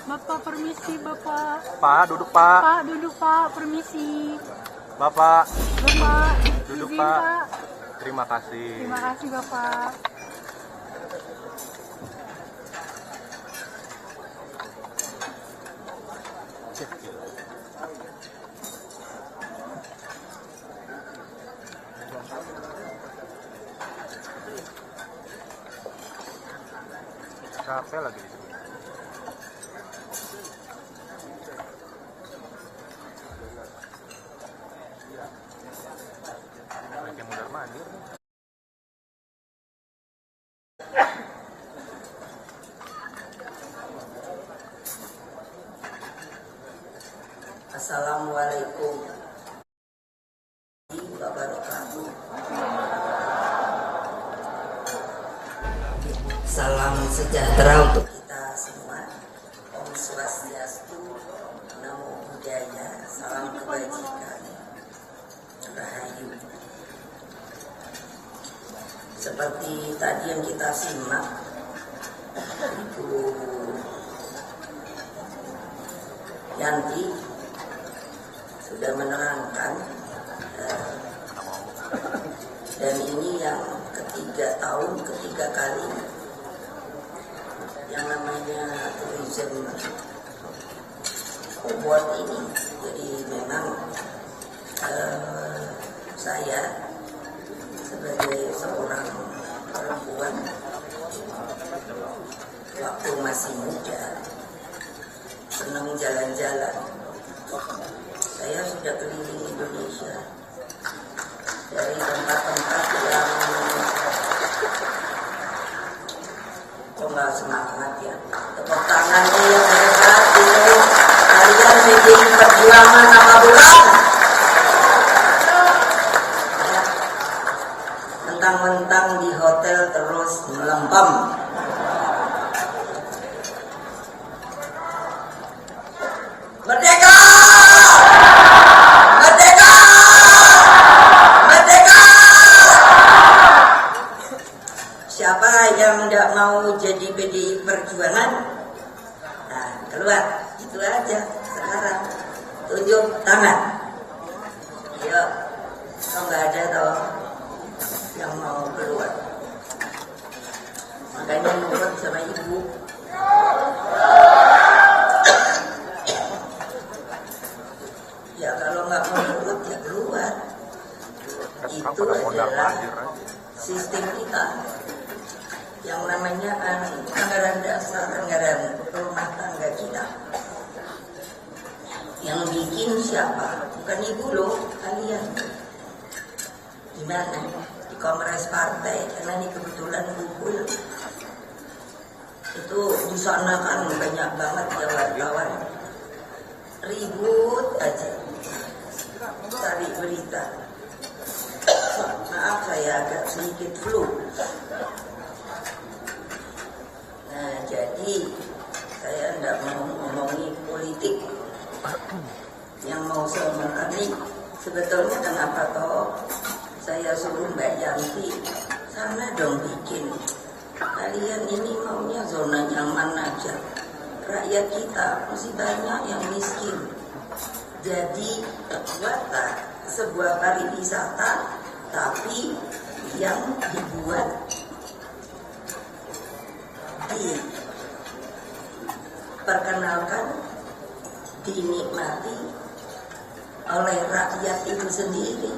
Bapak permisi, Bapak. Pak, duduk Pak. Pak, duduk Pak, permisi. Bapak, Bapak, duduk izin, Pak. Terima kasih. Terima kasih Bapak. Capek lagi di sini. Lagi mundar mandir. Assalamualaikum warahmatullahi wabarakatuh. Salam sejahtera untuk kita semua. Om Swastiastu, Namo Buddhaya, salam kebajikan, Rahayu. Seperti tadi yang kita simak, Ibu Yanti sudah menerangkan, dan ini yang ketiga kali yang namanya tourism award ini. Jadi memang saya sebagai seorang perempuan waktu masih muda senang jalan-jalan. Saya sudah keliling Indonesia dari tempat-tempat yang kok nggak semangat ya. Tepuk tangannya yang hebat itu kalian PDI Perjuangan apa bukan? Ya. Mentang-mentang di hotel terus melempem. Merdeka! Merdeka! Merdeka! Siapa yang tidak mau jadi PDI Perjuangan? Nah, keluar. Itu aja sekarang. Tunjuk tangan. Ayo. Kalau nggak ada toh yang mau keluar. Makanya nurut sama ibu. Ya kalau nggak mau nurut ya keluar. Itu adalah sistem kita yang namanya anggaran dasar, anggaran rumah tangga kita. Yang bikin siapa? Bukan ibu loh, kalian. Gimana? Di kongres partai, karena ini kebetulan kumpul. Itu di sana kan banyak banget ya wartawan. Ribut aja. Cari berita. Maaf saya agak sedikit flu. Nah jadi saya tidak mau ngomongin politik. Yang mau saya omongkan nih, sebetulnya kenapa toh saya suruh Mbak Yanti sana dong bikin. Kalian ini maunya zona nyaman aja. Rakyat kita masih banyak yang miskin. Jadi buatlah sebuah pariwisata tapi yang dibuat diperkenalkan, dinikmati oleh rakyat itu sendiri.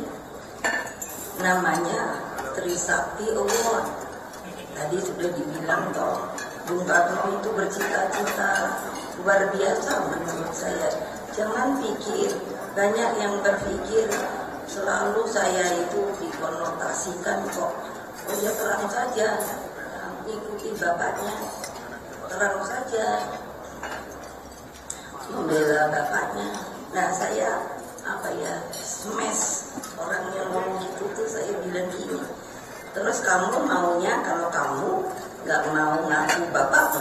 Namanya Trisakti Award. Tadi sudah dibilang toh Bung Karno itu bercita-cita luar biasa menurut saya. Jangan pikir, banyak yang berpikir selalu saya itu dikonotasikan kok. Oh ya terang saja, ikuti bapaknya, terang saja membela bapaknya. Nah saya smash orang yang ngomong gitu tuh, saya bilang gini. Terus kamu maunya kalau kamu nggak mau ngaku bapak,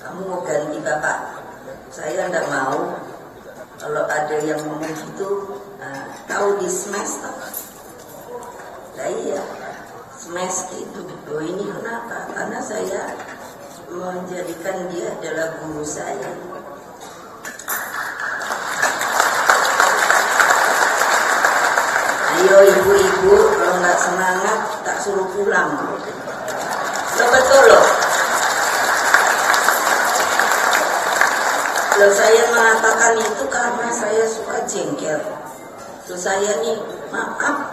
kamu mau ganti bapak. Saya nggak mau. Kalau ada yang ngomong gitu, tahu di smash tak? Nah iya, smash gitu. Oh ini kenapa? Karena saya menjadikan dia adalah guru saya. Ayo ibu-ibu, kalau nggak semangat tak suruh pulang. Betul loh. Kalau saya mengatakan itu karena saya suka jengkel. Terus saya nih, maaf,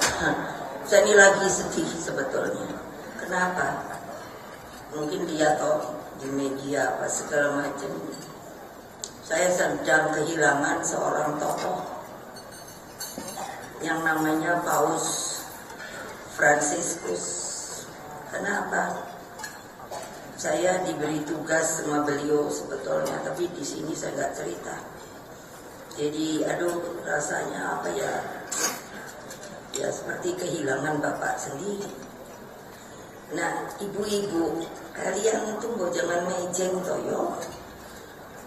saya ini lagi sedih sebetulnya. Kenapa? Mungkin dia tahu di media apa segala macam. Saya sedang kehilangan seorang tokoh yang namanya Paus Fransiskus. Kenapa? Saya diberi tugas sama beliau sebetulnya, tapi di sini saya nggak cerita. Jadi, aduh, rasanya apa ya? Ya seperti kehilangan bapak sendiri. Nah, ibu-ibu, kalian tuh jangan mejeng toyo.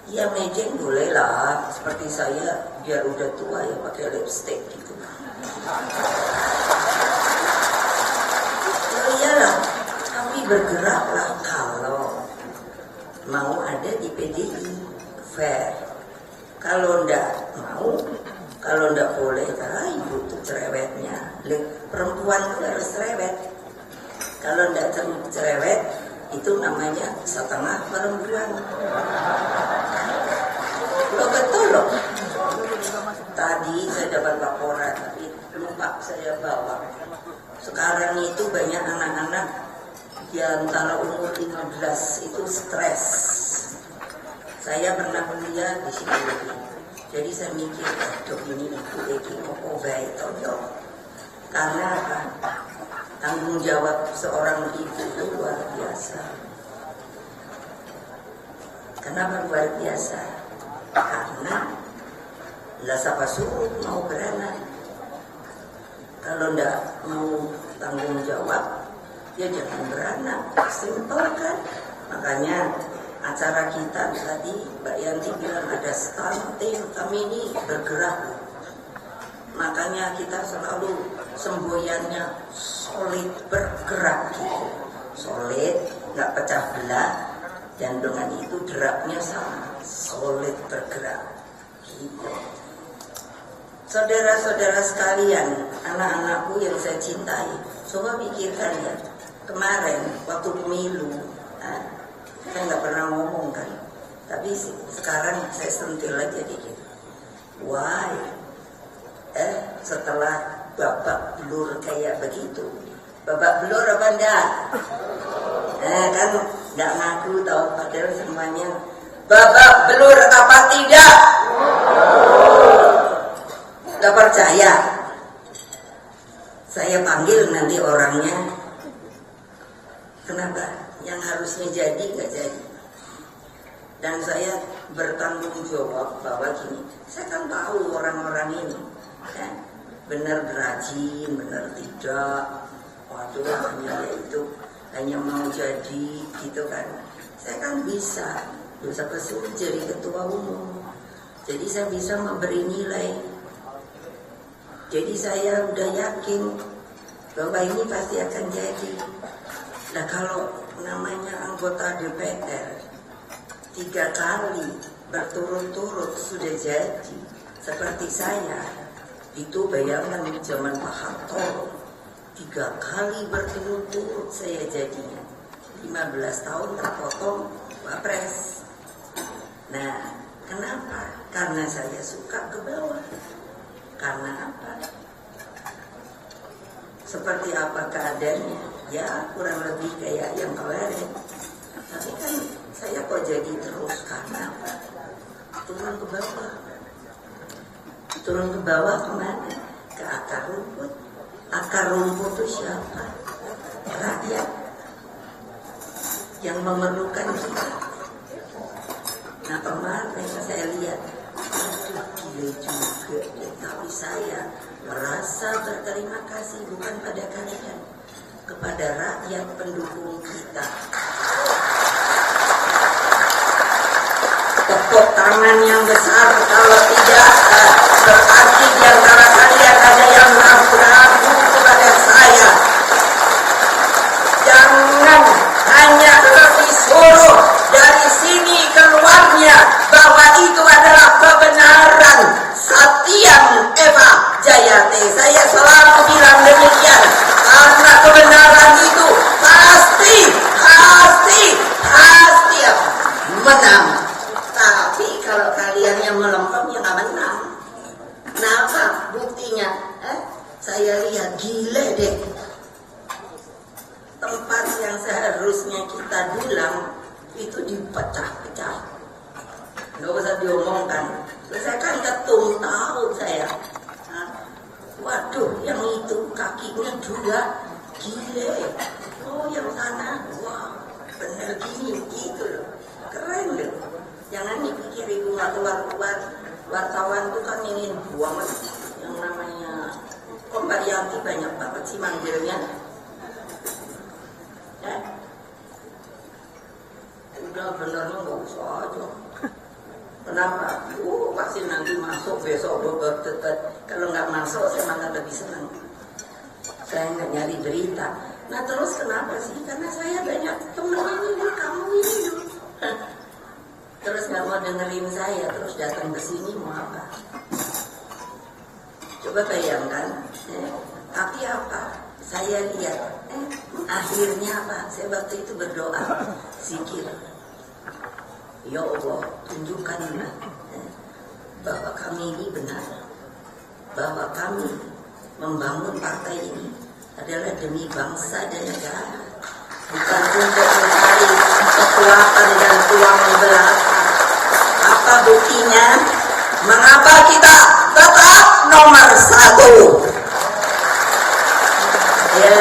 Ya mejeng boleh lah, seperti saya biar udah tua ya pakai lipstick gitu. Oh iyalah, tapi bergeraklah kalau mau ada di PDI fair. Kalau ndak mau, kalau ndak boleh, ibu tuh cerewetnya. Perempuan tuh harus cerewet. Kalau ndak cerewet, itu namanya setengah perempuan. Loh betul loh. Tadi saya dapat laporan, tapi lupa saya bawa. Sekarang itu banyak anak-anak di antara umur 15 itu stres. Saya pernah kuliah di sini. Jadi saya mikir, aduh ini ibu ini mau baik toyo. Karena apa? Tanggung jawab seorang ibu itu luar biasa. Kenapa luar biasa? Karena lah siapa suruh mau beranak. Kalau ndak mau tanggung jawab, ya jangan beranak. Simpel kan? Makanya acara kita tadi Mbak Yanti bilang ada stunting, kami ini bergerak. Makanya kita selalu semboyannya solid bergerak gitu. Solid, nggak pecah belah, dan dengan itu derapnya sama, solid bergerak gitu. Saudara-saudara sekalian, anak-anakku yang saya cintai, coba pikirkan ya, kemarin waktu pemilu, saya nggak pernah ngomong kan, tapi sekarang saya sentil aja dikit. Why? Setelah babak belur kayak begitu, babak belur apa enggak? Kan nggak ngaku tahu, padahal semuanya babak belur apa tidak? Gak percaya? Saya panggil nanti orangnya. Kenapa? Yang harusnya jadi gak jadi. Dan saya bertanggung jawab bahwa gini, saya kan tahu orang-orang ini kan, benar rajin, benar tidak. Waduh, hanya mau jadi gitu kan. Saya kan bisa kesulit jadi ketua umum. Jadi saya bisa memberi nilai. Jadi saya udah yakin bahwa ini pasti akan jadi. Nah kalau namanya anggota DPR 3 kali berturut-turut sudah jadi seperti saya, itu bayangan zaman Pak Harto 3 kali berturut-turut saya jadinya 15 tahun terpotong Wapres. Nah kenapa? Karena saya suka ke bawah. Karena apa? Seperti apa keadaannya? Ya kurang lebih kayak yang kemarin. Tapi kan saya kok jadi terus karena apa? Turun ke bawah. Turun ke bawah kemana? Ke akar rumput. Akar rumput itu siapa? Rakyat yang memerlukan kita. Nah kemarin saya lihat, gila juga, tapi saya merasa berterima kasih bukan pada kalian, kepada rakyat pendukung kita. Tepuk tangan yang besar, kalau tidak berarti di antara kalian ada yang ragu-ragu kepada saya. Jangan hanya disuruh saya selalu bilang demikian, karena kebenaran itu pasti apa? Menang. Tapi kalau kalian yang melempem ya nggak menang. Kenapa? Buktinya, saya lihat gile deh. Tempat yang seharusnya kita dulang itu dipecah-pecah. Nggak usah diomongkan. Saya kan ketum tahu saya. Waduh, yang itu kakinya 2, gile. Oh, yang sana, wah, bener gini, gitu loh. Keren loh. Jangan dipikir ibu nggak keluar-keluar. Wartawan tuh kan ingin buang yang namanya Mbak Yanti banyak banget sih manggilnya. Ya. Udah benernya nggak usah aja. Kenapa? Pasti nanti masuk besok baru tetap. Kalau nggak masuk saya malah lebih senang. Saya nggak nyari berita. Nah terus kenapa sih? Karena saya banyak temen ini, kamu ini. Terus nggak mau dengerin saya, terus datang ke sini mau apa? Coba bayangkan. Tapi apa? Saya lihat. Akhirnya apa? Saya waktu itu berdoa, zikir. Ya Allah, tunjukkanlah bahwa kami ini benar, bahwa kami membangun partai ini adalah demi bangsa dan negara, bukan untuk mencari kekuatan dan uang belaka. Apa buktinya? Mengapa kita tetap nomor 1? Ya,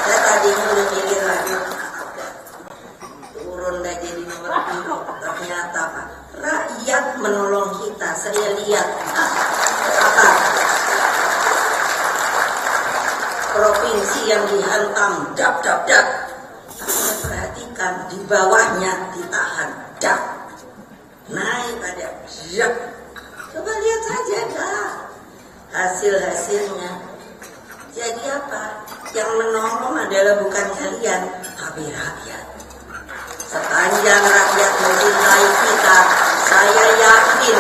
saya tadinya udah mikir lagi turun dah jadi nomor 2. Ternyata Pak, rakyat menolong kita. Saya lihat apa provinsi yang dihantam dap. Saya perhatikan di bawahnya ditahan dap, naik pada dap. Coba lihat saja dah hasilnya. Jadi apa? Yang menolong adalah bukan kalian, tapi rakyat. Sepanjang rakyat mencintai kita, saya yakin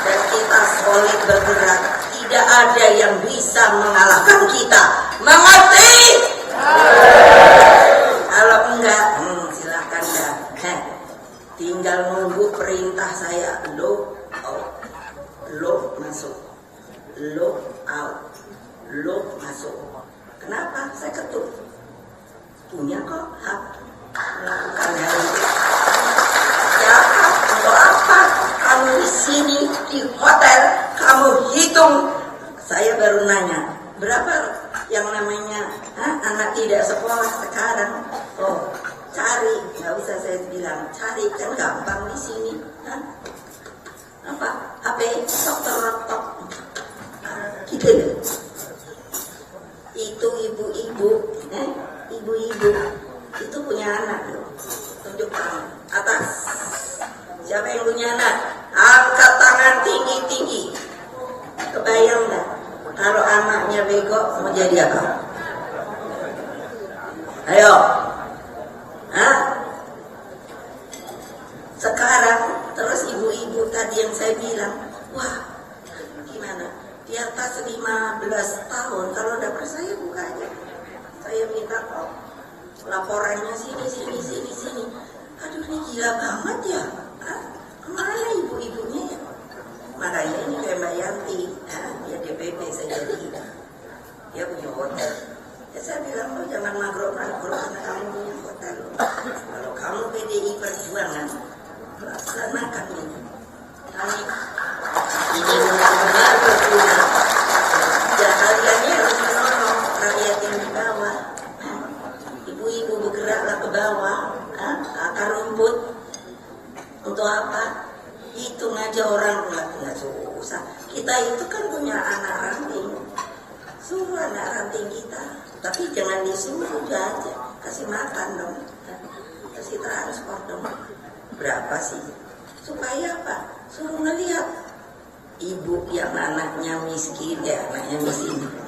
dan kita solid bergerak, tidak ada yang bisa mengalahkan kita. Mengerti? Kalau enggak, silakan dah. Tinggal nunggu perintah saya. Look out, look masuk, look out, look masuk. Kenapa? Saya ketuk. Punya kok hak melakukan hal itu. Ya, untuk apa? Kamu di sini di hotel, kamu hitung. Saya baru nanya, berapa yang namanya anak tidak sekolah sekarang? Oh, cari, nggak usah saya bilang, cari kan gampang di sini. Apa? HP, tok, gitu loh. Itu ibu-ibu itu punya anak loh. Tunjuk tangan atas. Siapa yang punya anak? Angkat tangan tinggi. Kebayang nggak? Kalau anaknya bego mau jadi apa? Ayo. Sekarang terus ibu-ibu tadi yang saya bilang, wah gimana? Di atas 15 tahun, kalau dapur saya buka aja. Saya minta kok laporannya sini. Aduh ini gila banget ya. Kemana ibu-ibunya ya? Makanya ini kayak Mbak Yanti, dia DPP saya jadi. Dia punya hotel. Ya saya bilang lo jangan magro-magro karena kamu punya hotel. Kalau kamu PDI Perjuangan, laksanakan ini. Ini benar-benar berguna. Ya kaliannya harus menolong rakyat yang di bawah. Ibu-ibu bergeraklah ke bawah, akar rumput. Untuk apa? Hitung aja orang nggak susah. Kita itu kan punya anak ranting. Suruh anak ranting kita. Tapi jangan disuruh aja. Kasih makan dong. Kasih transport dong. Berapa sih? Supaya apa? Suruh ngelihat ibu yang anaknya miskin,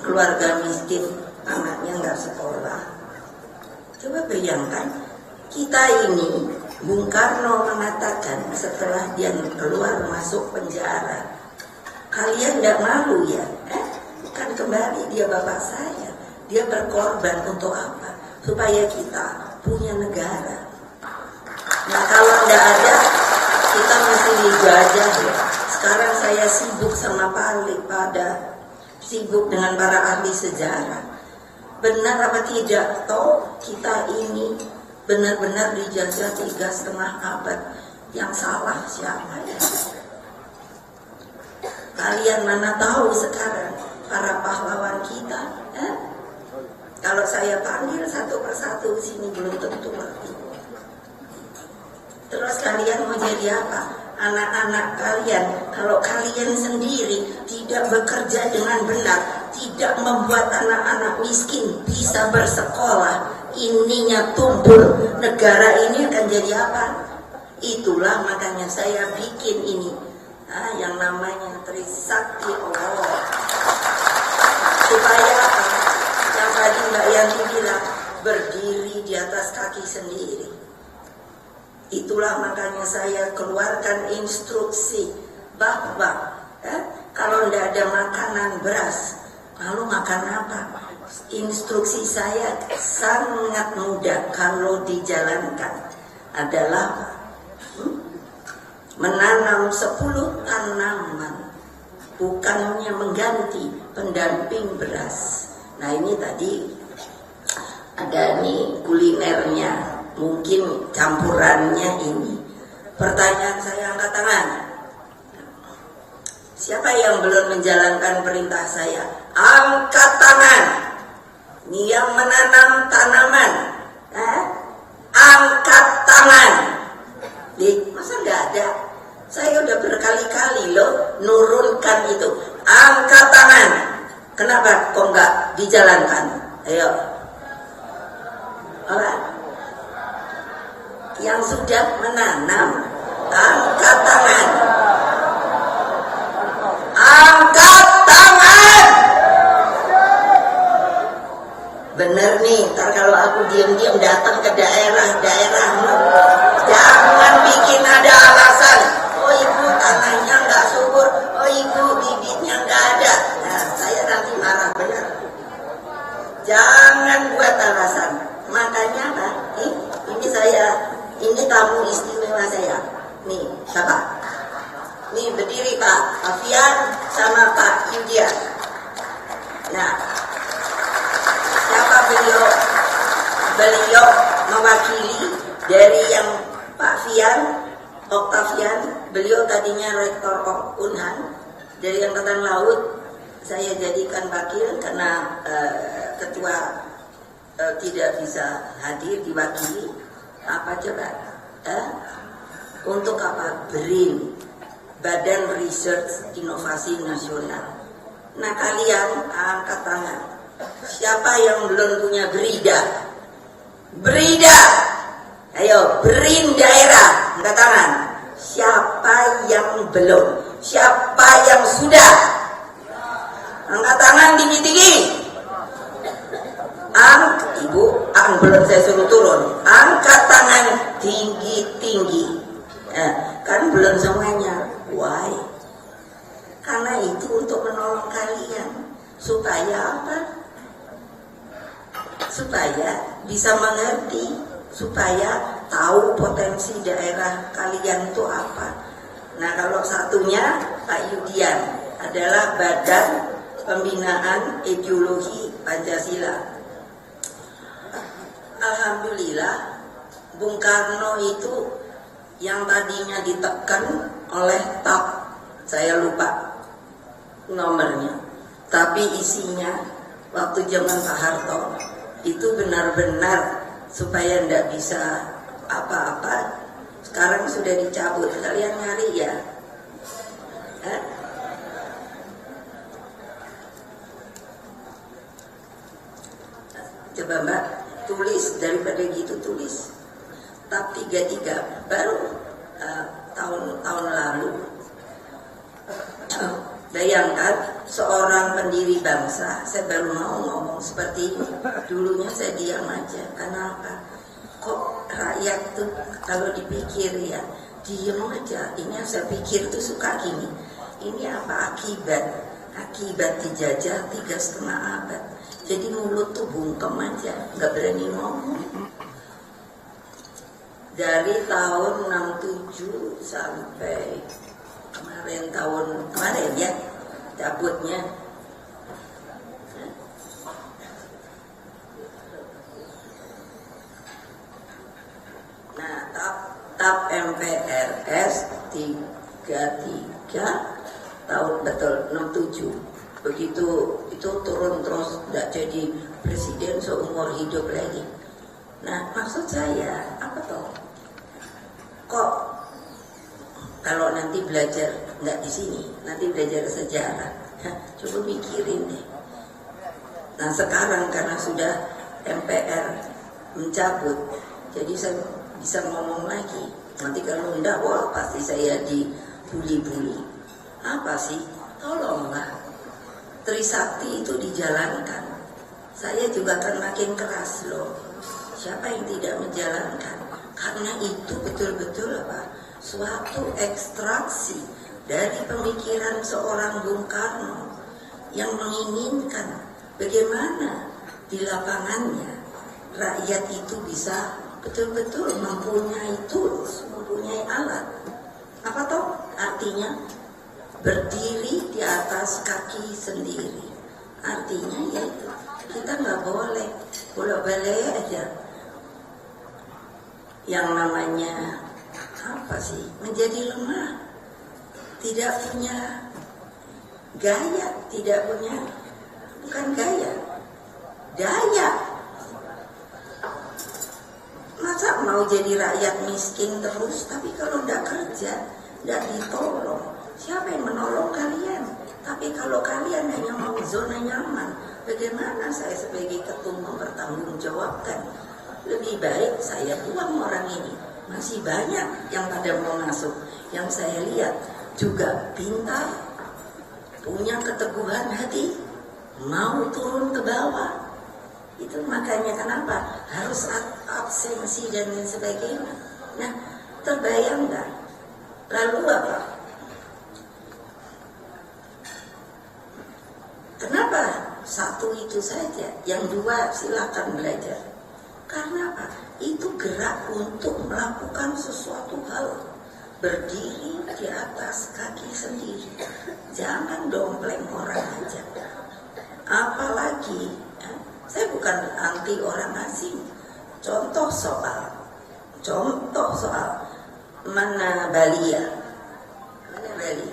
keluarga miskin, anaknya nggak sekolah. Coba bayangkan, kita ini, Bung Karno mengatakan setelah dia keluar masuk penjara, Kalian tidak malu ya? Kan kembali dia bapak saya. Dia berkorban untuk apa? Supaya kita punya negara. Nah kalau tidak ada, kita mesti dijajah ya. Sekarang saya sibuk sama sibuk dengan para ahli sejarah. Benar apa tidak? Toh kita ini benar-benar dijajah 3,5 abad. Yang salah siapa ya? Kalian mana tahu sekarang para pahlawan kita? Kalau saya panggil satu persatu sini belum tentu lagi. Terus kalian mau jadi apa? Anak-anak kalian, kalau kalian sendiri tidak bekerja dengan benar, tidak membuat anak-anak miskin bisa bersekolah, ininya tumpul, negara ini akan jadi apa? Itulah makanya saya bikin ini, yang namanya Trisakti Allah. Supaya apa? Yang tadi Mbak Yanti bilang, berdiri di atas kaki sendiri. Itulah makanya saya keluarkan instruksi bahwa kalau tidak ada makanan beras, lalu makan apa? Instruksi saya sangat mudah kalau dijalankan adalah menanam 10 tanaman, bukannya mengganti pendamping beras. Nah ini tadi ada nih kulinernya. Mungkin campurannya ini. Pertanyaan saya, angkat tangan. Siapa yang belum menjalankan perintah saya? Angkat tangan. Ini yang menanam tanaman. Angkat tangan. Masa nggak ada? Saya udah berkali-kali loh nurunkan itu. Angkat tangan. Kenapa kok nggak dijalankan? Ayo. Alright. Yang sudah menanam, angkat tangan. Angkat tangan. Bener nih, ntar kalau aku diam-diam datang ke daerah-daerahmu, jangan bikin ada alasan. Oh ibu tanahnya nggak subur, oh ibu bibitnya nggak ada. Nah saya nanti marah bener. Jangan buat alasan. Makanya Pak, ini tamu istimewa saya. Nih, Bapak. Nih berdiri Pak Afian sama Pak Yudian. Nah, siapa beliau? Beliau mewakili dari yang Pak Fian, Octavian. Beliau tadinya rektor Unhan dari Angkatan Laut. Saya jadikan wakil karena ketua tidak bisa hadir diwakili. Apa coba? Untuk apa? BRIN, Badan Research Inovasi Nasional. Nah kalian angkat tangan. Siapa yang belum punya BRIDA? BRIDA. Ayo, BRIN daerah. Angkat tangan. Siapa yang belum? Siapa yang sudah? Angkat tangan tinggi-tinggi. Ibu, belum saya suruh turun. Angkat tangan tinggi-tinggi. Kan belum semuanya. Why? Karena itu untuk menolong kalian. Supaya apa? Supaya bisa mengerti. Supaya tahu potensi daerah kalian itu apa. Nah kalau satunya Pak Yudian adalah Badan Pembinaan Ideologi Pancasila. Alhamdulillah Bung Karno itu yang tadinya ditekan oleh TAP, saya lupa nomornya, tapi isinya waktu zaman Pak Harto itu benar-benar supaya tidak bisa apa-apa. Sekarang sudah dicabut, kalian nyari ya. Coba Mbak tulis, daripada gitu tulis. TAP 33 baru tahun lalu. Bayangkan seorang pendiri bangsa, saya baru mau ngomong seperti ini. Dulunya saya diam aja. Kenapa? Kok rakyat tuh kalau dipikir ya diam aja. Ini yang saya pikir tuh suka gini. Ini apa akibat? Akibat dijajah 3,5 abad. Jadi mulut tuh bungkem aja, nggak berani ngomong. Dari tahun 67 sampai kemarin ya, cabutnya. Nah, TAP MPRS 33 tahun betul 67. Begitu itu turun terus, tidak jadi presiden seumur hidup lagi. Nah, maksud saya apa toh? Kok kalau nanti belajar nggak di sini, nanti belajar sejarah, coba mikirin deh. Nah, sekarang karena sudah MPR mencabut, jadi saya bisa ngomong lagi. Nanti kalau enggak, wah pasti saya dibully-bully. Apa sih? Tolonglah, Trisakti itu dijalankan. Saya juga akan makin keras loh. Siapa yang tidak menjalankan? Karena itu betul-betul apa? Suatu ekstraksi dari pemikiran seorang Bung Karno yang menginginkan bagaimana di lapangannya rakyat itu bisa betul-betul mempunyai tools, mempunyai alat. Apa toh? Artinya berdiri di atas kaki sendiri. Artinya yaitu kita nggak boleh bolak-balik aja. Yang namanya apa sih? Menjadi lemah, tidak punya gaya, tidak punya, bukan gaya, daya. Masa mau jadi rakyat miskin terus, tapi kalau tidak kerja, tidak ditolong, siapa yang menolong kalian? Tapi kalau kalian hanya mau zona nyaman, bagaimana saya sebagai ketum mempertanggungjawabkan? Lebih baik saya buang orang ini. Masih banyak yang pada mau masuk. Yang saya lihat juga pintar, punya keteguhan hati, mau turun ke bawah. Itu makanya kenapa harus absensi dan lain sebagainya. Nah, terbayang nggak? Lalu apa? Kenapa satu itu saja? Yang dua silakan belajar. Karena apa? Itu gerak untuk melakukan sesuatu hal. Berdiri di atas kaki sendiri. Jangan dompleng orang aja. Apalagi saya bukan anti orang asing. Contoh soal mana Balia. Mana Bali?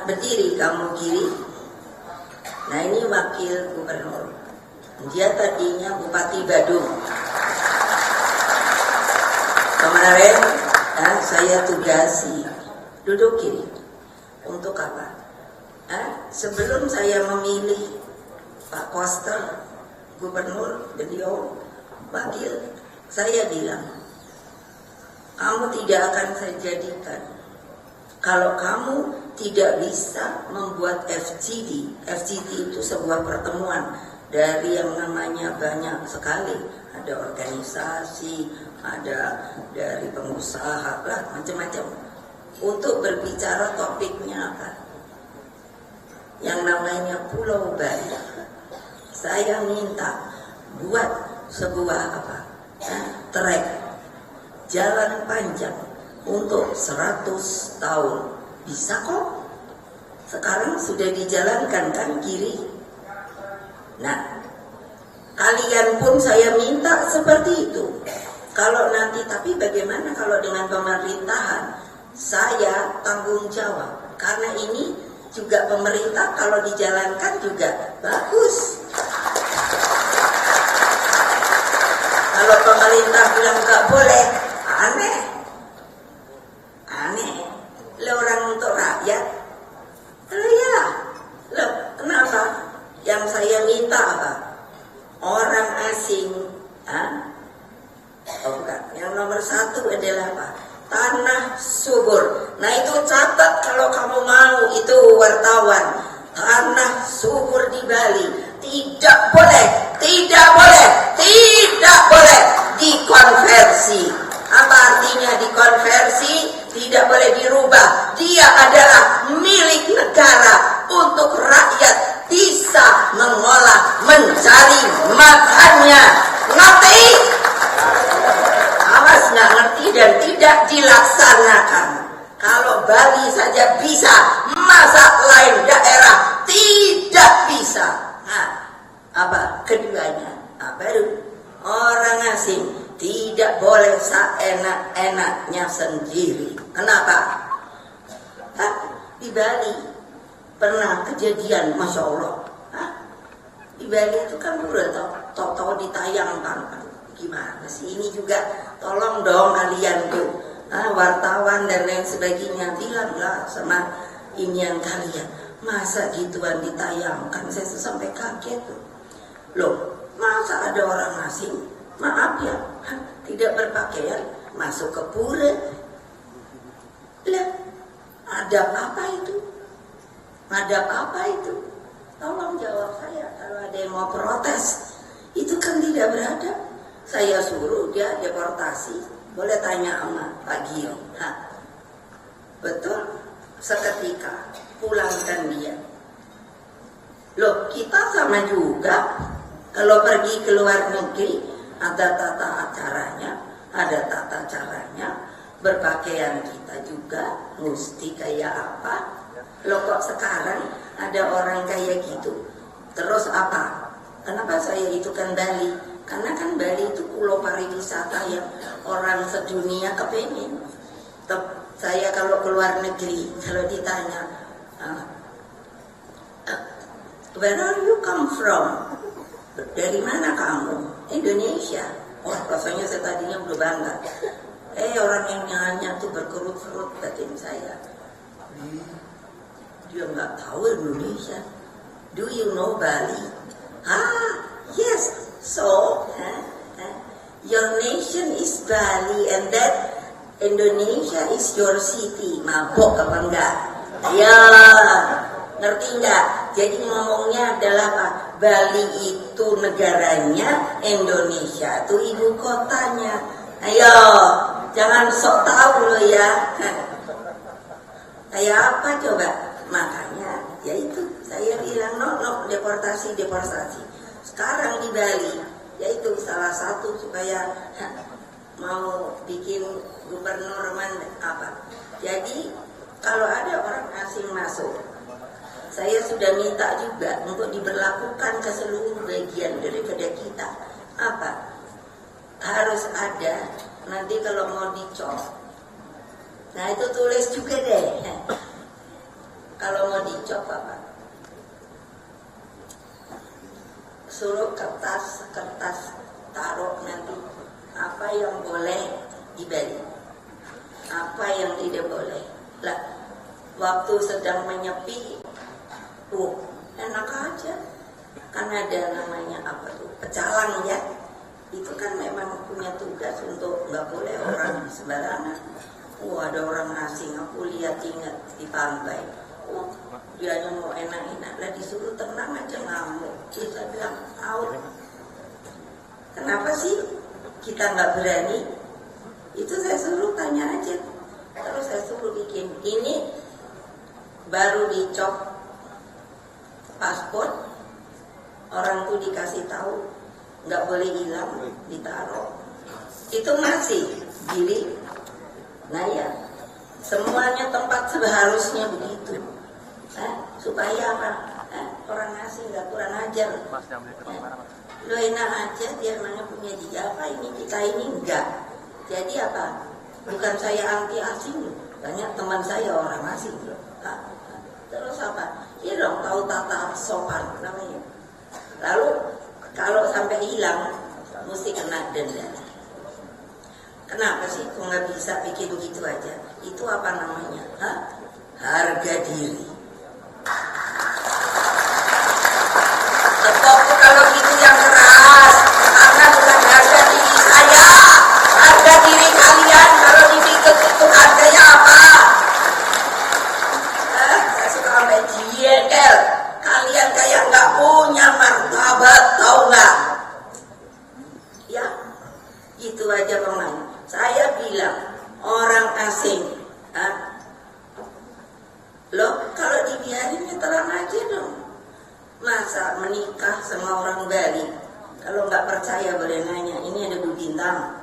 Berdiri kamu kiri. Nah, ini wakil gubernur. Dia tadinya Bupati Badung. Kemarin saya tugasi duduk kiri. Untuk apa? Sebelum saya memilih Pak Koster gubernur, beliau wakil, saya bilang, kamu tidak akan saya jadikan kalau kamu tidak bisa membuat FGD. FGD itu sebuah pertemuan dari yang namanya banyak sekali, ada organisasi, ada dari pengusaha lah, macam-macam, untuk berbicara topiknya apa? Yang namanya Pulau Bali. Saya minta buat sebuah trek jalan panjang untuk 100 tahun. Bisa kok? Sekarang sudah dijalankan kan kiri. Nah, kalian pun saya minta seperti itu. Kalau nanti, tapi bagaimana kalau dengan pemerintahan? Saya tanggung jawab. Karena ini juga pemerintah kalau dijalankan juga bagus. Kalau pemerintah bilang nggak boleh, aneh. Lah orang untuk rakyat. Iya. Loh, kenapa? Yang saya minta apa? Orang asing. Oh bukan. Yang nomor 1 adalah apa? Tanah subur. Nah itu catat kalau kamu mau, itu wartawan. Tanah subur di Bali tidak boleh dikonversi. Apa artinya dikonversi? Tidak boleh dirubah. Dia ada tidak dilaksanakan. Kalau Bali saja bisa, masa lain daerah tidak bisa? Nah, apa keduanya? Baru orang asing tidak boleh seenak-enaknya sendiri. Kenapa? Di Bali pernah kejadian, Masya Allah. Di Bali itu kan udah tahu ditayangkan. Gimana sih ini juga? Tolong dong kalian tuh, wartawan dan lain sebagainya, bilanglah sama inian kalian. Masa gituan ditayangkan? Saya sampai kaget tuh. Loh, masa ada orang asing, maaf ya, tidak berpakaian masuk ke pura? Lah, ada apa itu? Ada apa itu? Tolong jawab saya kalau ada yang mau protes. Itu kan tidak beradab. Saya suruh dia deportasi. Boleh tanya sama Pak Gio. Betul? Seketika pulangkan dia. Loh, kita sama juga. Kalau pergi ke luar negeri, ada tata acaranya, ada tata caranya. Berpakaian kita juga mesti kayak apa? Loh, kok sekarang ada orang kayak gitu? Terus apa? Kenapa saya itu kan Bali? Karena kan Bali itu pulau pariwisata yang orang sedunia kepengen. Saya kalau keluar negeri, kalau ditanya, where are you come from? Dari mana kamu? Indonesia. Wah, rasanya saya tadinya udah bangga. Orang yang nanya tuh berkerut-kerut batin saya. Dia nggak tahu Indonesia. Do you know Bali? Yes. So, your nation is Bali and that Indonesia is your city. Mabok apa enggak? Ya, ngerti enggak? Jadi ngomongnya adalah apa? Bali itu negaranya, Indonesia itu ibu kotanya. Ayo, jangan sok tahu lo ya. Kayak apa coba? Makanya, yaitu saya bilang no deportasi. Sekarang di Bali, yaitu salah satu supaya mau bikin gubernur apa. Jadi kalau ada orang asing masuk, saya sudah minta juga untuk diberlakukan ke seluruh bagian daripada kita. Apa? Harus ada nanti kalau mau dicop. Nah itu tulis juga deh. Kalau mau dicop apa? Suruh kertas taruh nanti apa yang boleh dibeli, apa yang tidak boleh. Lah, waktu sedang menyepi, enak aja. Kan ada namanya apa tuh, pecalang ya. Itu kan memang punya tugas untuk nggak boleh orang sembarangan. Ada orang asing, aku lihat ingat di pantai. Dia hanya mau enak-enak, lah disuruh tenang aja ngamuk. Kita bilang out. Kenapa sih kita nggak berani? Itu saya suruh tanya aja. Terus saya suruh bikin ini baru dicop paspor, orang tuh dikasih tahu nggak boleh hilang, ditaruh. Itu masih gili. Nah ya, semuanya tempat seharusnya begitu. Supaya apa? Orang asing nggak kurang ajar. Lo enak aja, dia mana punya dia apa ini, kita ini enggak. Jadi apa? Bukan saya anti asing, banyak teman saya orang asing. Terus apa? Ya dong tahu tata sopan namanya. Lalu kalau sampai hilang mesti kena denda. Kenapa sih kok nggak bisa bikin begitu aja? Itu apa namanya? Harga diri. Tepuk kalau gitu yang keras, karena bukan harga diri saya, harga diri kalian. Kalau dipikir itu harganya apa? Saya suka sampai jengkel. Kalian kayak nggak punya martabat, tahu nggak? Ya, itu aja pemain. Saya bilang orang asing, loh kalau dibiarin ya terang aja dong. Masa menikah sama orang Bali? Kalau nggak percaya boleh nanya. Ini ada Bu Bintang,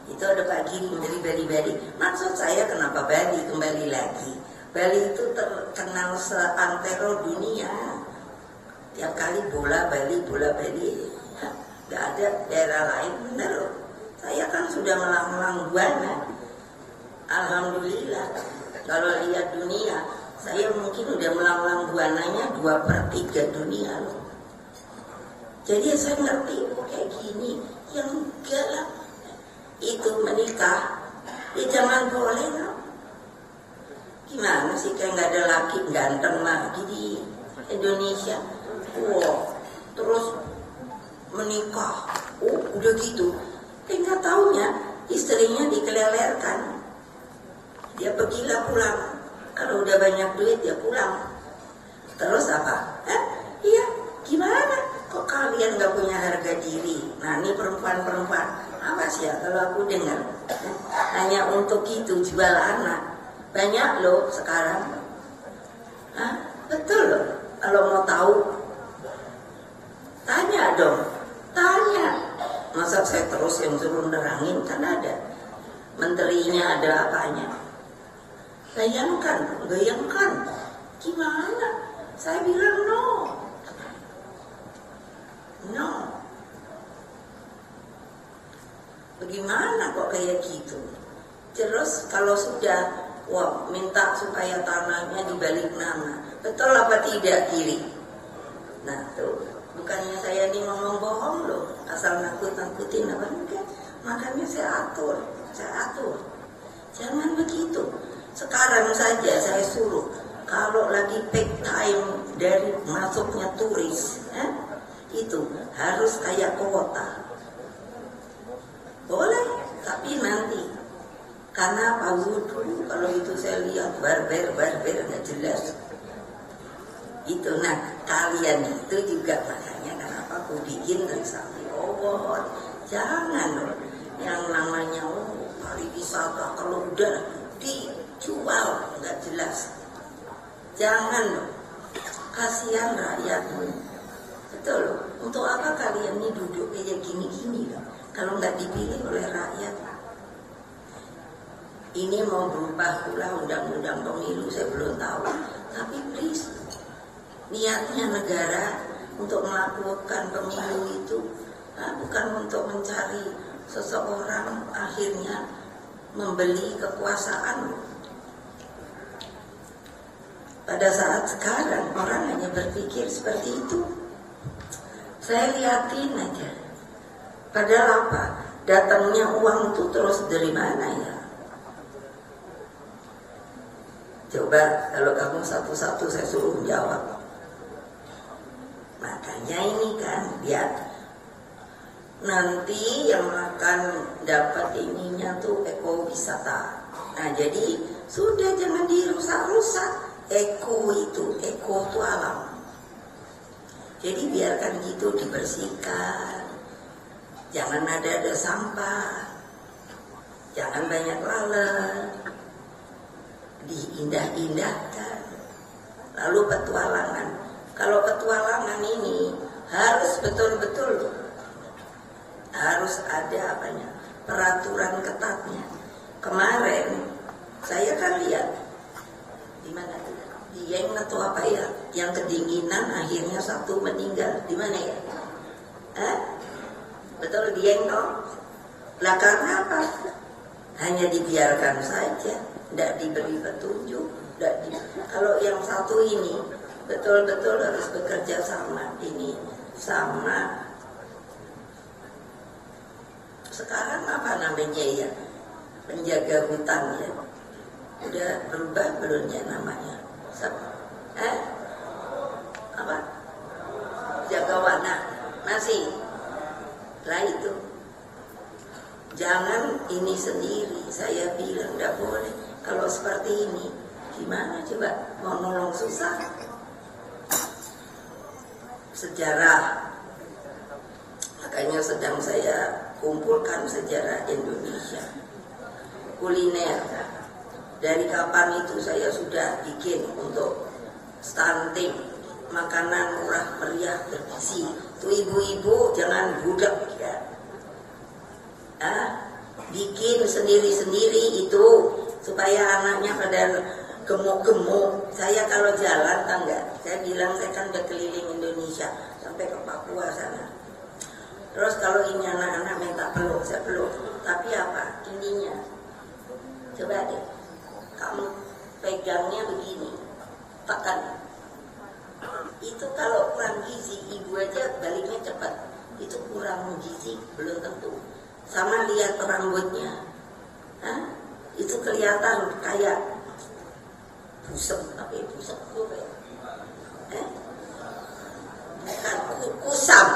Itu ada Pak Giring dari Bali. Maksud saya kenapa Bali kembali lagi? Bali itu terkenal seantero dunia. Tiap kali bola Bali. Ya, gak ada daerah lain, bener loh. Saya kan sudah melanglang buana. Alhamdulillah. Kalau lihat dunia, saya mungkin udah melanglang buananya 2/3 dunia loh. Jadi saya ngerti kayak gini. Yang enggak lah. Itu menikah. Ya jangan boleh loh. Gimana sih kayak nggak ada laki ganteng lagi di Indonesia? Wow, terus menikah, udah gitu. Nggak taunya istrinya dikelelerkan. Dia pergilah pulang. Kalau udah banyak duit dia pulang. Terus apa? Iya, gimana? Kok kalian nggak punya harga diri? Nah ini perempuan-perempuan, awas ya kalau aku dengar. Hanya untuk itu jual anak. Banyak loh sekarang. Betul loh. Kalau mau tahu, tanya dong. Tanya. Masa saya terus yang suruh nerangin? Kan ada menterinya, ada apanya. Bayangkan. Gimana? Saya bilang no. Bagaimana kok kayak gitu? Terus kalau sudah minta supaya tanahnya dibalik nama, betul apa tidak Kiri? Nah tuh, bukannya saya ini ngomong bohong loh, asal nakut-nakutin apa enggak? Makanya saya atur. Jangan begitu. Sekarang saja saya suruh, kalau lagi peak time dari masuknya turis, itu harus kayak kuota. Boleh, tapi nanti. Karena Pak Wudhu, kalau itu saya lihat barber nggak jelas. Itu, nah kalian itu juga makanya kenapa aku bikin Trisakti Award. Jangan loh, yang namanya pariwisata kalau udah dijual nggak jelas. Jangan loh, kasihan rakyatmu. Betul loh, untuk apa kalian ini duduk kayak gini-gini loh, kalau nggak dipilih oleh rakyat. Ini mau berubah pula undang-undang pemilu, saya belum tahu. Tapi please, niatnya negara untuk melakukan pemilu itu bukan untuk mencari seseorang akhirnya membeli kekuasaan. Pada saat sekarang orang hanya berpikir seperti itu. Saya liatin aja. Padahal apa? Datangnya uang itu terus dari mana ya? Coba kalau kamu satu-satu saya suruh jawab. Makanya ini kan lihat, nanti yang akan dapat ininya tuh ekowisata. Nah jadi sudah jangan dirusak-rusak. Eko itu alam. Jadi biarkan gitu dibersihkan. Jangan ada sampah. Jangan banyak lalat. Diindah-indahkan. Lalu petualangan. Kalau petualangan ini harus betul-betul, harus ada apanya, peraturan ketatnya. Kemarin saya kan lihat di mana Dieng atau apa ya, yang kedinginan akhirnya satu meninggal. Di mana ya? Betul Dieng toh? Lah karena apa? Hanya dibiarkan saja. Tidak diberi petunjuk. Kalau yang satu ini betul-betul harus bekerja sama ini sama. Sekarang apa namanya ya, penjaga hutan ya, udah berubah belum ya namanya? Apa? Jaga warna masih lah itu. Jangan ini sendiri, saya bilang tidak boleh. Kalau seperti ini, gimana coba mau nolong susah? Sejarah, makanya sedang saya kumpulkan sejarah Indonesia. Kuliner, dari kapan itu saya sudah bikin untuk stunting, makanan murah meriah bergizi. Tuh ibu-ibu jangan budak ya. bikin sendiri-sendiri itu supaya anaknya pada gemuk-gemuk. Saya kalau jalan kan enggak, saya bilang saya kan udah keliling Indonesia sampai ke Papua sana. Terus kalau ini anak-anak minta peluk, saya peluk. Tapi apa? Ininya, coba deh, kamu pegangnya begini, tekan. Itu kalau kurang gizi, ibu aja baliknya cepat. Itu kurang gizi, belum tentu. Sama lihat rambutnya, hah? Itu kelihatan kayak busuk, tapi busuk juga ya. Bukan kusam.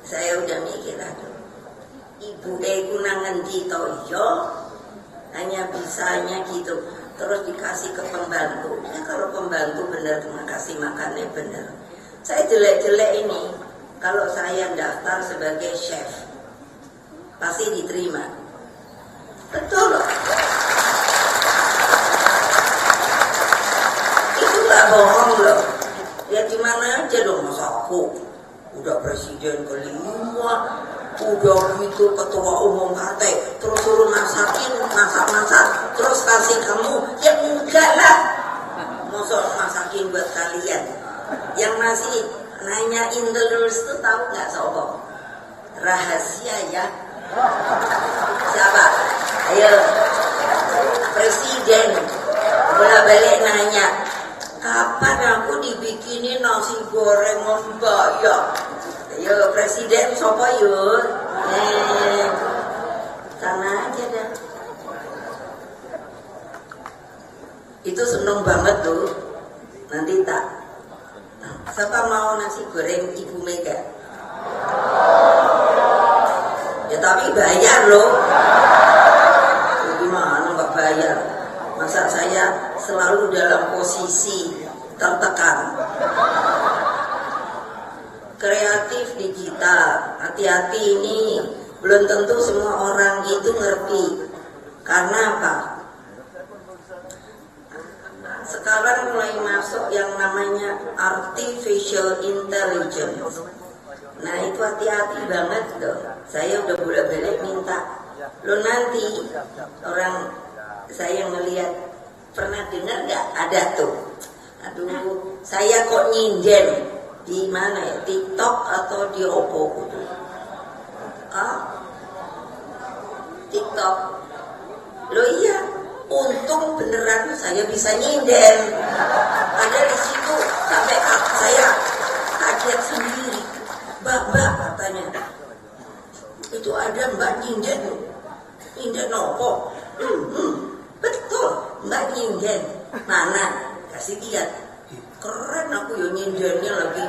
Saya udah mikir lagi. Ibu ku nangan gitu yo, hanya bisanya gitu. Terus dikasih ke pembantu. Ya kalau pembantu bener kasih makannya bener. Saya jelek-jelek ini, kalau saya daftar sebagai chef, pasti diterima. Betul loh. Itu gak bohong loh. Ya gimana aja dong, masa aku udah presiden kelima, udah gitu ketua umum partai, terus suruh masak, terus kasih kamu, ya enggak lah. Masa masakin buat kalian. Yang masih nanyain terus tuh tahu nggak sobo? Rahasia ya. Siapa? Ayo, presiden bolak-balik nanya, kapan aku dibikinin nasi goreng mbak ya? Ayo presiden sopo yuk? Sana aja dah. Itu seneng banget tuh. Nanti tak. Siapa mau nasi goreng Ibu Mega? Ya tapi bayar loh. Gimana nggak bayar? Masa saya selalu dalam posisi tertekan. Kreatif digital, hati-hati ini. Belum tentu semua orang itu ngerti. Karena apa? Sekarang mulai masuk yang namanya artificial intelligence. Nah itu hati-hati banget loh. Saya udah bolak-balik minta. Lo nanti orang saya ngelihat, pernah dengar nggak ada tuh? Aduh, saya kok nyinden di mana ya? TikTok atau di Oppo? TikTok. Lo iya. Untung beneran saya bisa nyinden. Ada di situ sampai saya kaget sendiri. Mbak katanya, itu ada mbak nyinden apa? Betul, mbak nyinden. Mana? Kasih lihat. Keren aku ya nyindennya lagi.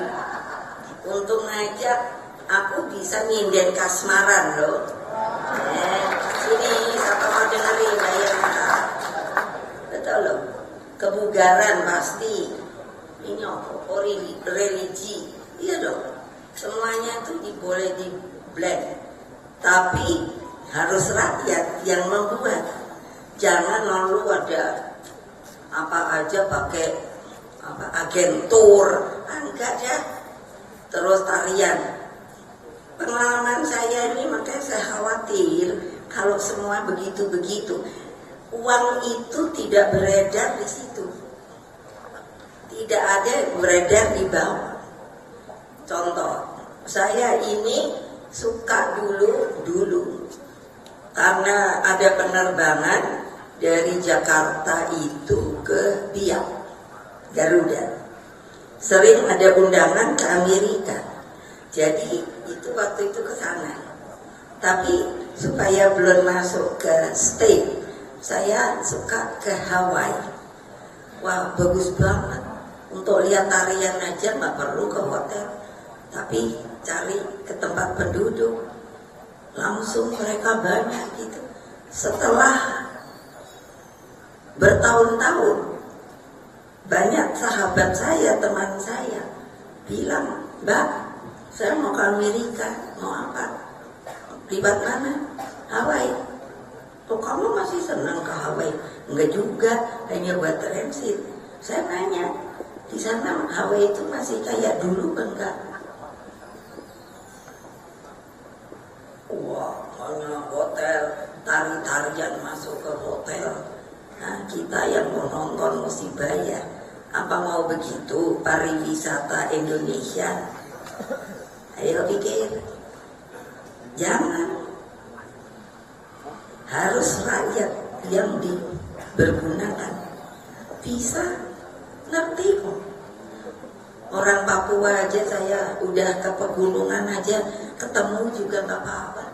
Untung aja aku bisa nyinden kasmaran loh. Sini siapa mau dengerin bayar mahal. Betul loh. Kebugaran pasti. Ini apa? Religi. Iya dong. Semuanya itu boleh di blend. Tapi harus rakyat yang membuat. Jangan lalu ada apa aja pakai agentur. Enggak ya. Terus tarian. Pengalaman saya ini makanya saya khawatir kalau semua begitu-begitu. Uang itu tidak beredar di situ. Tidak ada beredar di bawah. Contoh, saya ini suka dulu karena ada penerbangan dari Jakarta itu ke Biak, Garuda. Sering ada undangan ke Amerika. Jadi itu waktu itu ke sana. Tapi supaya belum masuk ke state, saya suka ke Hawaii. Wah, bagus banget. Untuk lihat tarian aja nggak perlu ke hotel, tapi cari ke tempat penduduk. Langsung mereka banyak gitu. Setelah bertahun-tahun, banyak sahabat saya, teman saya bilang, Mbak, saya mau ke Amerika. Mau apa? Libat mana? Hawaii. Oh, kamu masih senang ke Hawaii? Enggak juga, hanya buat transit. Saya nanya, di sana Hawaii itu masih kayak dulu kan enggak? Wah, hanya hotel, tari-tarian masuk ke hotel. Nah, kita yang mau nonton mesti bayar. Apa mau begitu pariwisata Indonesia? Ayo pikir. Jangan. Harus rakyat yang dipergunakan. Bisa ngerti kok. Orang Papua aja saya udah ke pegunungan aja ketemu juga nggak apa-apa.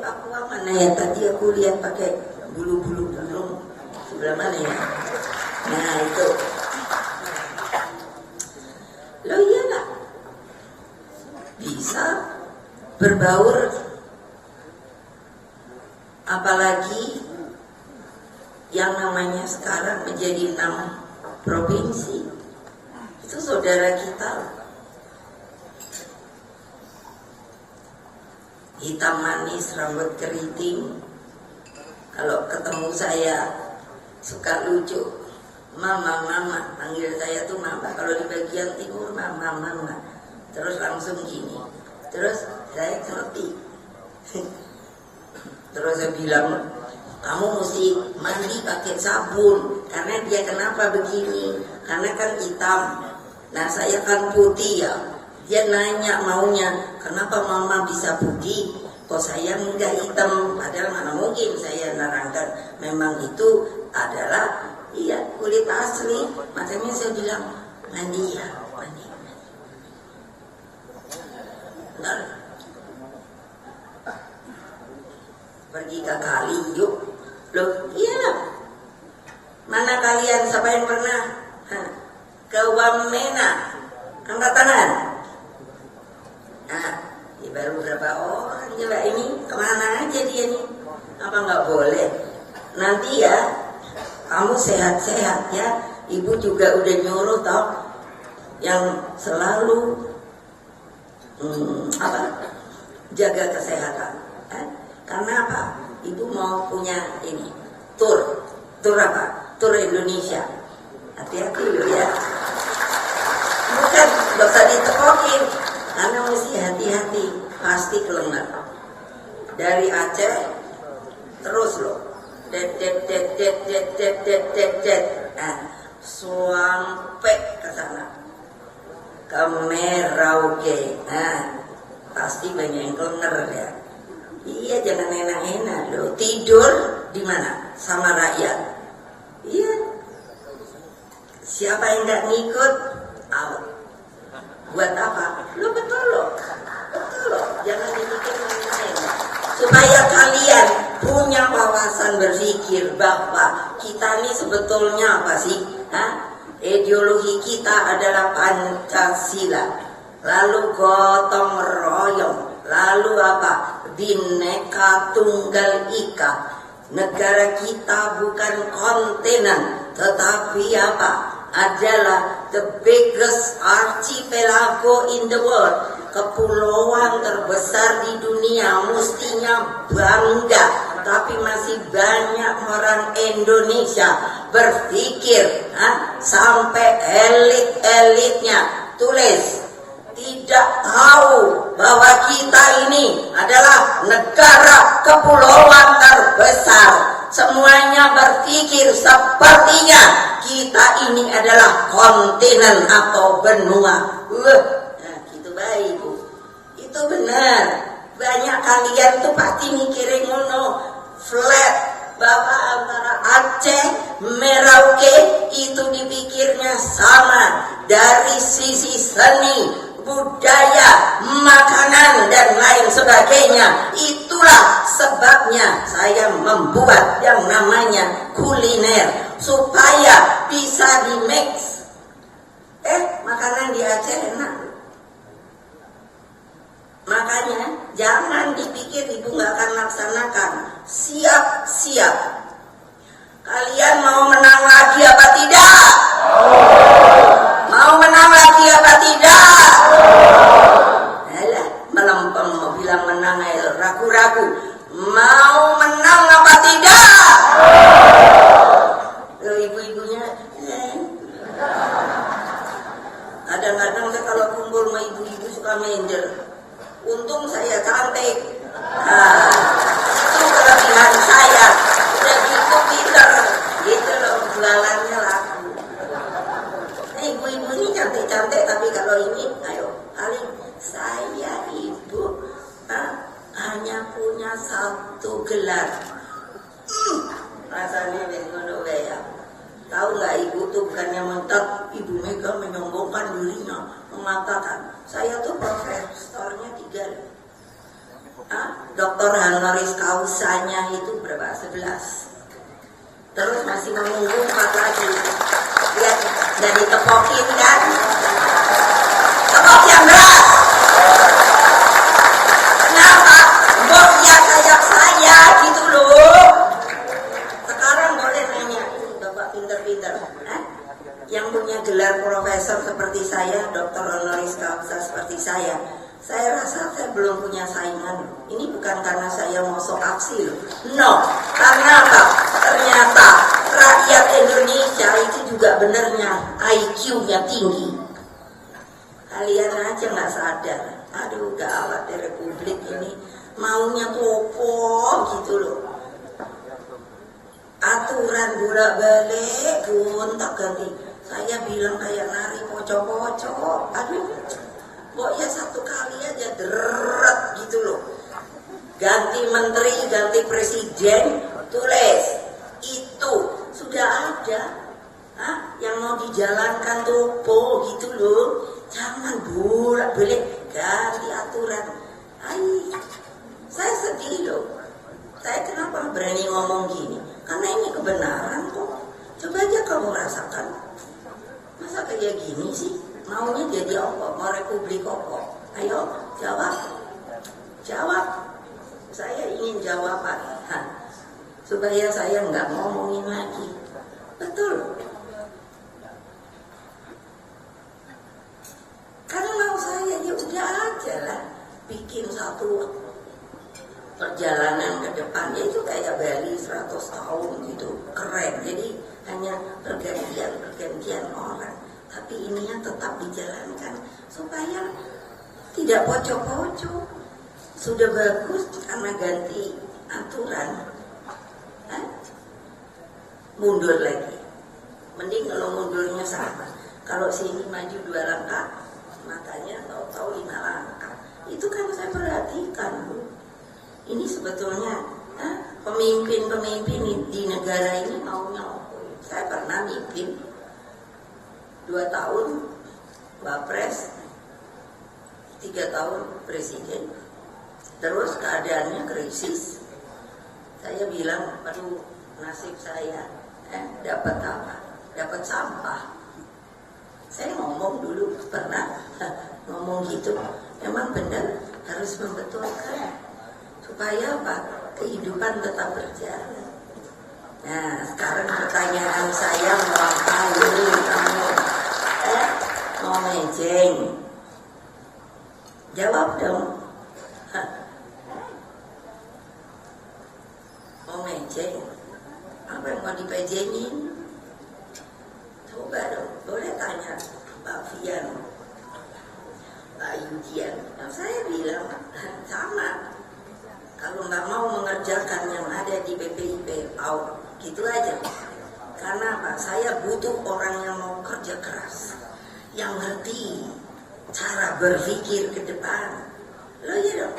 Papua mana ya, tadi aku lihat pakai bulu-bulu burung sebelah mana ya? Nah itu. Lo iya nggak? Bisa berbaur, apalagi yang namanya sekarang menjadi 6 provinsi. Itu saudara kita, hitam manis, rambut keriting. Kalau ketemu saya suka lucu, mama, panggil saya tuh mama. Kalau di bagian timur mama, terus langsung gini. Terus saya ngerti. Terus saya bilang, kamu mesti mandi pakai sabun. Karena dia kenapa begini? Karena kan hitam. Nah saya kan putih ya. Dia nanya maunya, kenapa mama bisa putih? Kok saya enggak hitam? Padahal mana mungkin saya nerangkan. Memang itu adalah kulit asli. Makanya saya bilang, mandi ya, mandi. Bentar. Pergi ke kali yuk. Loh, iya. Mana kalian, siapa yang pernah ke Wamena? Angkat tangan. Nah, baru berapa orang coba ini? Kemana aja dia nih? Apa nggak boleh? Nanti ya, kamu sehat-sehat ya. Ibu juga udah nyuruh toh, yang selalu jaga kesehatan. Karena apa? Ibu mau punya ini tur apa? Tur Indonesia. Hati-hati loh ya. Bukan, gak usah ditekokin. Karena mesti hati-hati. Pasti kelengar. Dari Aceh terus loh. Det. Nah, sampai ke sana. Ke Merauke. Nah, pasti banyak yang kelengar ya. Iya, jangan enak-enak loh. Tidur di mana? Sama rakyat. Iya. Siapa yang nggak ngikut, out. Buat apa? Lo betul loh. Jangan dipikir main-main. Supaya kalian punya wawasan berpikir bahwa kita ini sebetulnya apa sih? Ideologi kita adalah Pancasila. Lalu gotong royong. Lalu apa? Bhinneka Tunggal Ika. Negara kita bukan kontinen, tetapi apa? Adalah the biggest archipelago in the world. Kepulauan terbesar di dunia, mestinya bangga. Tapi masih banyak orang Indonesia berpikir sampai elit-elitnya tulis, tidak tahu bahwa kita ini adalah negara kepulauan terbesar. Semuanya berpikir sepertinya kita ini adalah kontinen atau benua. Nah, gitu baik Bu. Itu benar. Banyak kalian tuh pasti mikirin ngono, flat, bahwa antara Aceh, Merauke itu dipikirnya sama dari sisi seni, budaya, makanan dan lain sebagainya. Itulah sebabnya saya membuat yang namanya kuliner supaya bisa di-mix. Makanan di Aceh enak. Makanya jangan dipikir ibu nggak akan laksanakan. Siap-siap. Kalian mau menang lagi apa tidak? Mau menang lagi apa tidak? Alah, melempem mau bilang menang, ragu-ragu. Mau menang apa tidak? Ibu-ibunya kadang-kadang saya kalau kumpul sama ibu-ibu suka minder. Untung saya cantik. Nah, itu kelebihan saya. Udah gitu pinter. Gitu loh, jualannya laku. Nah, ibu-ibu ini cantik-cantik, tapi kalau ini, ayo, paling saya ibu hanya punya satu gelar. Rasanya ngono ya. Tahu nggak, ibu tuh bukannya mentok, Ibu Mega menyombongkan dirinya, mengatakan saya tuh profesornya 3. Doktor honoris causanya itu berapa? 11. Terus masih menunggu 4 lagi. Lihat, dan ditepokin kan? Tepok yang berat. Kenapa? Bos ya kayak saya gitu loh. Sekarang boleh nanya, Bapak pinter-pinter, yang punya gelar profesor seperti saya, doktor honoris causa seperti saya rasa saya belum punya saingan. Ini bukan karena saya mau sok aksi loh. No, karena apa? Ternyata rakyat Indonesia itu juga benernya IQ-nya tinggi. Kalian aja nggak sadar. Aduh, gawat di Republik ini, maunya topo gitu loh. Aturan bolak-balik gonta ganti. Saya bilang kayak nari pocok-pocok. Aduh, pokoknya satu kali aja deret gitu loh. Ganti menteri, ganti presiden, tulis itu sudah ada. Yang mau dijalankan topo gitu loh. Jangan bolak-balik ganti aturan. Saya sedih loh. Saya kenapa berani ngomong gini? Karena ini kebenaran kok. Coba aja kamu rasakan. Masa kayak gini sih? Maunya jadi apa? Mau republik apa? Ayo jawab. Jawab. Saya ingin jawaban. Supaya saya nggak ngomongin lagi. Betul. Karena mau saya ya udah aja lah. Bikin satu perjalanan ke depan, ya itu kayak Bali 100 tahun gitu, keren. Jadi hanya pergantian orang, tapi ininya tetap dijalankan supaya tidak pocok-pocok. Sudah bagus karena ganti aturan, mundur lagi. Mending kalau mundurnya sama. Kalau sini maju 2 langkah, makanya tahu-tahu 5 langkah. Itu kan saya perhatikan, Bu. Ini sebetulnya pemimpin-pemimpin di negara ini maunya apa? Saya pernah mimpin 2 tahun Wapres, 3 tahun Presiden. Terus keadaannya krisis. Saya bilang, aduh nasib saya dapat apa? Dapat sampah. Saya ngomong dulu pernah ngomong gitu. Memang benar harus membetulkan supaya apa? Kehidupan tetap berjalan. Nah, sekarang pertanyaan saya mau apa ini kamu? Mau mejeng? Jawab dong. Mau mejeng? Apa yang mau dipejengin? Coba dong, boleh tanya Pak Fian, Pak Yudian. Nah, saya bilang sama. Kalau nggak mau mengerjakan yang ada di BPIP, gitu aja. Karena apa? Saya butuh orang yang mau kerja keras, yang ngerti cara berpikir ke depan. Lo ya dong.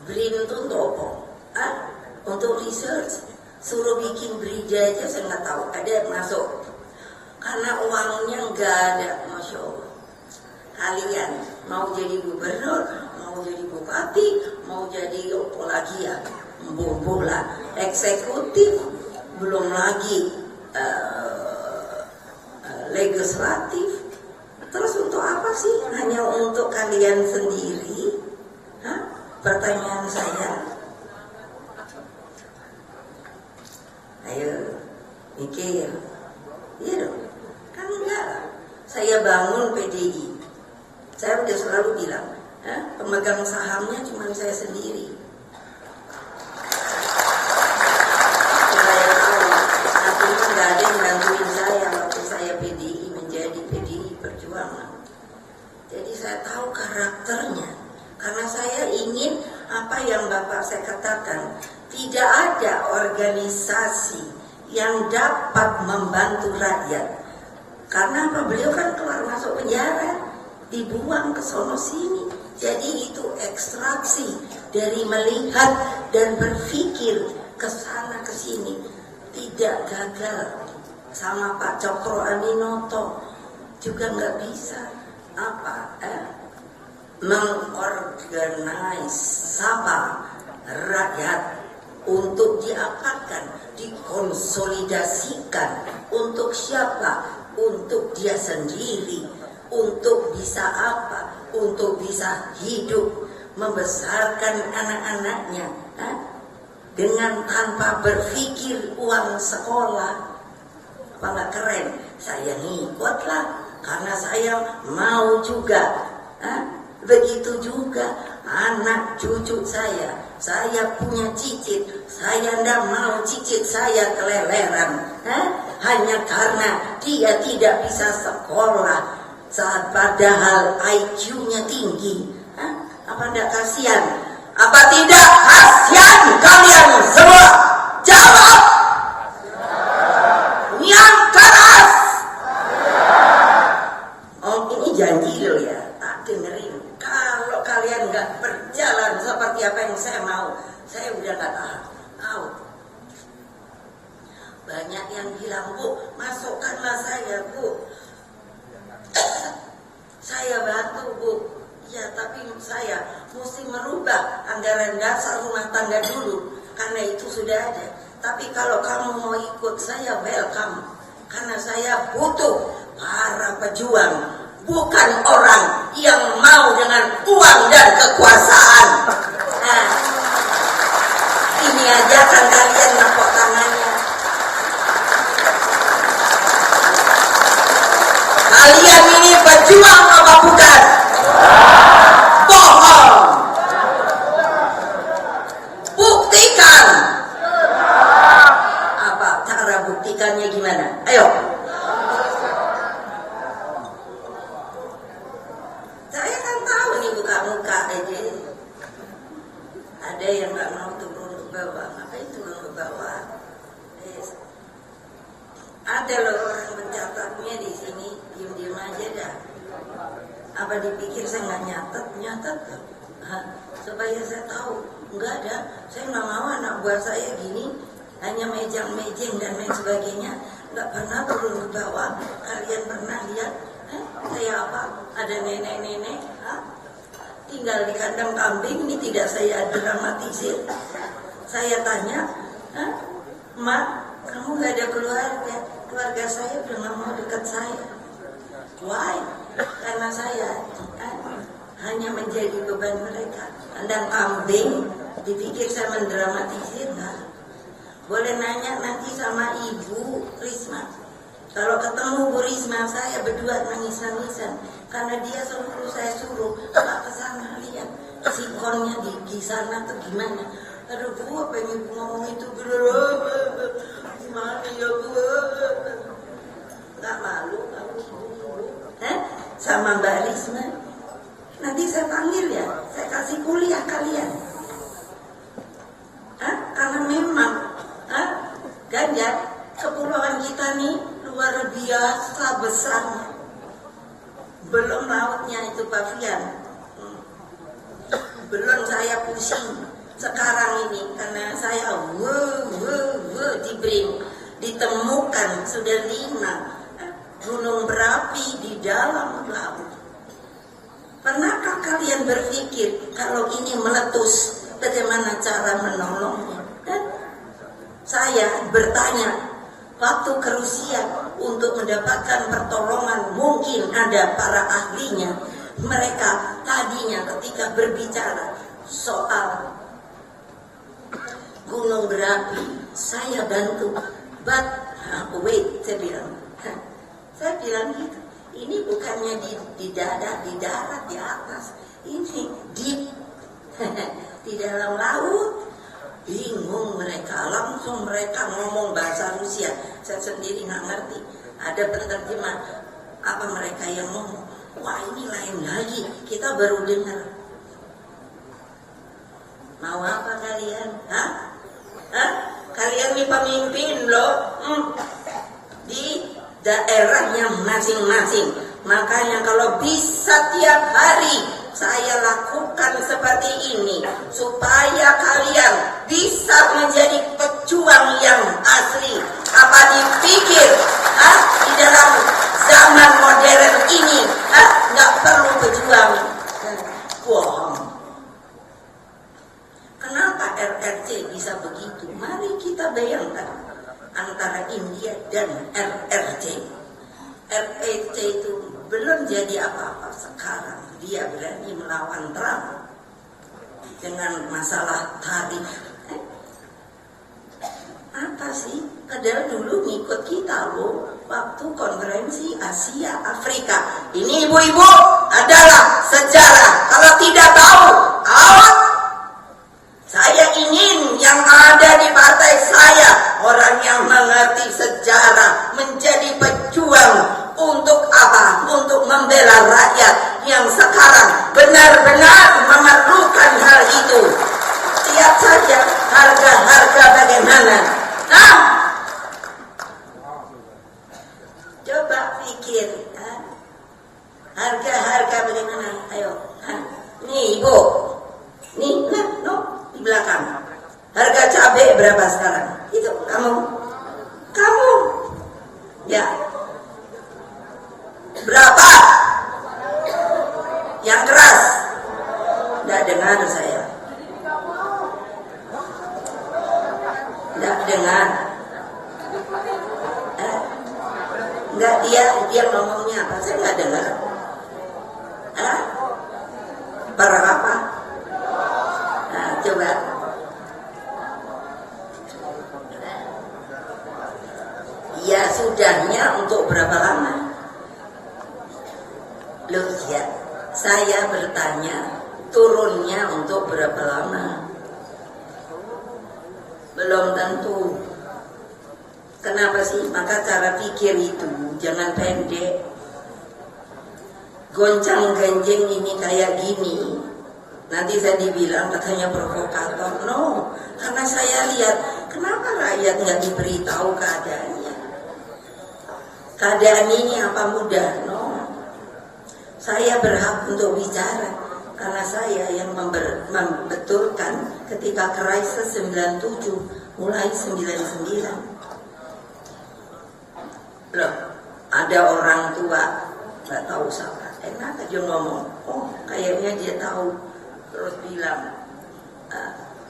Brin tuh topo, untuk research, suruh bikin berita aja saya nggak tahu. Ada yang masuk, karena uangnya nggak ada, masya Allah. Kalian mau jadi gubernur, mau jadi bupati, mau jadi apa lagi ya, bola eksekutif, belum lagi legislatif. Terus untuk apa sih? Hanya untuk kalian sendiri? Pertanyaan saya. Ayo mikir. Iya dong. Kan enggak. Saya bangun PDI. Saya udah selalu bilang, pemegang sahamnya cuma saya sendiri. Saya tahu, artinya nggak ada yang bantuin saya waktu saya PDI menjadi PDI Perjuangan. Jadi saya tahu karakternya. Karena saya ingin apa yang Bapak saya katakan, tidak ada organisasi yang dapat membantu rakyat. Karena apa? Beliau kan keluar masuk penjara, dibuang ke sono sini. Jadi itu ekstraksi dari melihat dan berpikir ke sana ke sini. Tidak gagal. Sama Pak Cokro Aminoto juga nggak bisa mengorganize rakyat untuk diapakan, dikonsolidasikan untuk siapa? Untuk dia sendiri, untuk bisa apa? Untuk bisa hidup, membesarkan anak-anaknya dengan tanpa berpikir uang sekolah. Apa nggak keren? Saya ngikutlah karena saya mau juga. Begitu juga anak cucu saya punya cicit, saya tidak mau cicit saya keleleran, hanya karena dia tidak bisa sekolah, saat padahal IQ-nya tinggi. Apa tidak kasihan? Apa tidak kasihan kalian semua? Jawab yang keras. Oh, ini janji loh ya, tak dengerin. Kalau kalian nggak berjalan seperti apa yang saya mau, saya udah nggak tahan. Out. Banyak yang bilang, Bu, masukkanlah saya, Bu. Saya bantu, Bu. Ya, tapi saya mesti merubah anggaran dasar rumah tangga dulu, karena itu sudah ada. Tapi kalau kamu mau ikut, saya welcome. Karena saya butuh para pejuang, bukan orang yang mau dengan uang dan kekuasaan. Nah, ini aja kan kalian nepok tangannya. Kalian ini pejuang apa bukan? Bohong. Buktikan. Apa cara buktikannya gimana? Ayo. Saya kan tahu nih muka aja. Ada yang nggak mau turun ke bawah, ngapain turun ke bawah? Ada loh orang mencatatnya di sini, diem-diem aja dah. Apa dipikir saya nggak nyatet tuh? Supaya saya tahu, nggak ada. Saya nggak mau anak buah saya gini, hanya mejang-mejeng dan lain sebagainya. Nggak pernah turun ke bawah. Kalian pernah lihat? Saya apa? Ada nenek-nenek tinggal di kandang kambing. Ini tidak saya dramatisir. Saya tanya, Mak, kamu gak ada keluarga? Keluarga saya udah gak mau dekat saya. Why? Karena saya hanya menjadi beban mereka. Kandang kambing, dipikir saya mendramatisir. Boleh nanya nanti sama Ibu Risma. Kalau ketemu Bu Risma, saya berdua nangis-nangisan. Karena dia saya suruh, Pak kesana lihat sikonnya di sana tuh gimana. Aduh Bu, pengen ngomong itu gimana ya Bu? Gak malu kamu sama Mbak Risma. Nanti saya panggil ya, saya kasih kuliah kalian. Karena memang Ganjar, kepulauan kita nih luar biasa besarnya. Belum lautnya itu Pak Fian. Belum saya pusing sekarang ini karena saya ditemukan sudah 5 gunung berapi di dalam laut. Pernahkah kalian berpikir kalau ini meletus bagaimana cara menolongnya? Saya bertanya, waktu ke Rusia untuk mendapatkan pertolongan, mungkin ada para ahlinya. Mereka tadinya ketika berbicara soal gunung berapi, saya bantu. But wait, saya bilang gitu. Ini bukannya di darat, di atas. Ini di dalam laut. Bingung mereka, langsung mereka ngomong bahasa Rusia. Saya sendiri nggak ngerti. Ada penerjemah apa mereka yang ngomong. Wah ini lain lagi, kita baru dengar. Hah? Hah? Kalian ini pemimpin loh. Di daerahnya masing-masing. Makanya kalau bisa tiap hari saya lakukan seperti ini supaya kalian bisa menjadi pejuang yang asli. Apa dipikir di dalam zaman modern ini nggak perlu pejuang? Bohong. Kenapa RRC bisa begitu? Mari kita bayangkan antara India dan RRC. RRC itu belum jadi apa-apa, sekarang dia berani melawan Trump dengan masalah tarif. Apa sih? Padahal dulu ngikut kita loh waktu konferensi Asia Afrika. Ini ibu-ibu adalah sejarah. Kalau tidak tahu, out. Saya ingin yang ada di partai saya orang yang mengerti sejarah, menjadi pejuang untuk apa? Untuk membela rakyat yang sekarang benar-benar memerlukan hal itu. Lihat saja harga-harga bagaimana. Nah, coba pikir, harga-harga bagaimana? Ayo, nih ibu, nih, di belakang. Harga cabai berapa sekarang? Itu kamu, ya. Berapa? Yang keras? Tidak dengar saya. Tidak dengar. Enggak, dia ngomongnya apa? Saya nggak dengar. Berapa? Nah, coba. Ya sudahnya untuk berapa lama? Loh ya, saya bertanya turunnya untuk berapa lama? Belum tentu. Kenapa sih? Maka cara pikir itu jangan pendek. Goncang-ganjing ini kayak gini. Nanti saya dibilang katanya provokator. No, karena saya lihat kenapa rakyat nggak diberitahu keadaannya. Keadaan ini apa mudah? No. Saya berhak untuk bicara karena saya yang membetulkan ketika krisis 97 mulai 99. Loh, ada orang tua nggak tahu siapa, enak aja ngomong, oh kayaknya dia tahu, terus bilang